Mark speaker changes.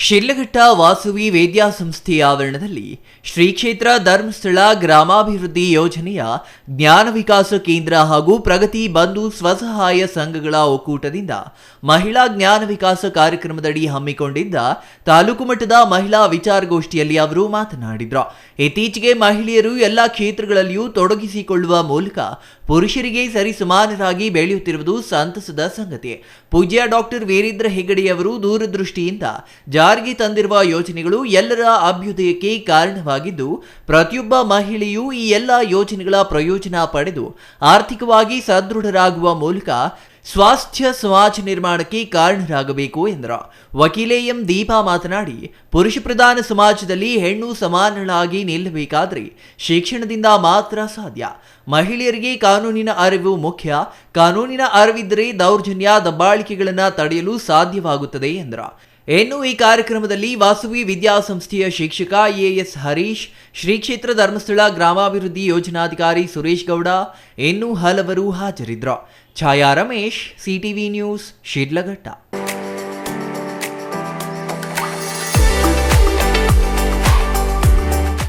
Speaker 1: ಶಿಡ್ಲಘಟ್ಟ ವಾಸವಿ ವಿದ್ಯಾಸಂಸ್ಥೆಯ ಆವರಣದಲ್ಲಿ ಶ್ರೀ ಕ್ಷೇತ್ರ ಧರ್ಮಸ್ಥಳ ಗ್ರಾಮಾಭಿವೃದ್ಧಿ ಯೋಜನೆಯ ಜ್ಞಾನ ವಿಕಾಸ ಕೇಂದ್ರ ಹಾಗೂ ಪ್ರಗತಿ ಬಂಧು ಸ್ವಸಹಾಯ ಸಂಘಗಳ ಒಕ್ಕೂಟದಿಂದ ಮಹಿಳಾ ಜ್ಞಾನ ವಿಕಾಸ ಕಾರ್ಯಕ್ರಮದಡಿ ಹಮ್ಮಿಕೊಂಡಿದ್ದ ತಾಲೂಕು ಮಟ್ಟದ ಮಹಿಳಾ ವಿಚಾರಗೋಷ್ಠಿಯಲ್ಲಿ ಅವರು ಮಾತನಾಡಿದರು. ಇತ್ತೀಚೆಗೆ ಮಹಿಳೆಯರು ಎಲ್ಲ ಕ್ಷೇತ್ರಗಳಲ್ಲಿಯೂ ತೊಡಗಿಸಿಕೊಳ್ಳುವ ಮೂಲಕ ಪುರುಷರಿಗೆ ಸರಿಸಮಾನರಾಗಿ ಬೆಳೆಯುತ್ತಿರುವುದು ಸಂತಸದ ಸಂಗತಿ. ಪೂಜ್ಯ ಡಾಕ್ಟರ್ ವೀರೇಂದ್ರ ಹೆಗ್ಗಡೆಯವರು ದೂರದೃಷ್ಟಿಯಿಂದ ಜಾರಿಗೆ ತಂದಿರುವ ಯೋಜನೆಗಳು ಎಲ್ಲರ ಅಭ್ಯುದಯಕ್ಕೆ ಕಾರಣವಾಗಿದ್ದು, ಪ್ರತಿಯೊಬ್ಬ ಮಹಿಳೆಯೂ ಈ ಎಲ್ಲ ಯೋಜನೆಗಳ ಪ್ರಯೋಜನ ಪಡೆದು ಆರ್ಥಿಕವಾಗಿ ಸದೃಢರಾಗುವ ಮೂಲಕ ಸ್ವಾಸ್ಥ್ಯ ಸಮಾಜ ನಿರ್ಮಾಣಕ್ಕೆ ಕಾರಣರಾಗಬೇಕು ಎಂದರು. ವಕೀಲೆ ಎಂ ದೀಪಾ ಮಾತನಾಡಿ, ಪುರುಷ ಪ್ರಧಾನ ಸಮಾಜದಲ್ಲಿ ಹೆಣ್ಣು ಸಮಾನಳಾಗಿ ನಿಲ್ಲಬೇಕಾದರೆ ಶಿಕ್ಷಣದಿಂದ ಮಾತ್ರ ಸಾಧ್ಯ. ಮಹಿಳೆಯರಿಗೆ ಕಾನೂನಿನ ಅರಿವು ಮುಖ್ಯ. ಕಾನೂನಿನ ಅರಿವಿದ್ದರೆ ದೌರ್ಜನ್ಯ, ದಬ್ಬಾಳಿಕೆಗಳನ್ನು ತಡೆಯಲು ಸಾಧ್ಯವಾಗುತ್ತದೆ ಎಂದರು. ಇನ್ನು ಈ ಕಾರ್ಯಕ್ರಮದಲ್ಲಿ ವಾಸವಿ ವಿದ್ಯಾಸಂಸ್ಥೆಯ ಶಿಕ್ಷಕ ಎಎಸ್ ಹರೀಶ್, ಶ್ರೀ ಕ್ಷೇತ್ರ ಧರ್ಮಸ್ಥಳ ಗ್ರಾಮಾಭಿವೃದ್ಧಿ ಯೋಜನಾಧಿಕಾರಿ ಸುರೇಶ್ ಗೌಡ, ಇನ್ನೂ ಹಲವರು ಹಾಜರಿದ್ದರು. ಛಾಯಾ ರಮೇಶ್, ಸಿಟಿವಿ ನ್ಯೂಸ್, ಶಿಡ್ಲಘಟ್ಟ.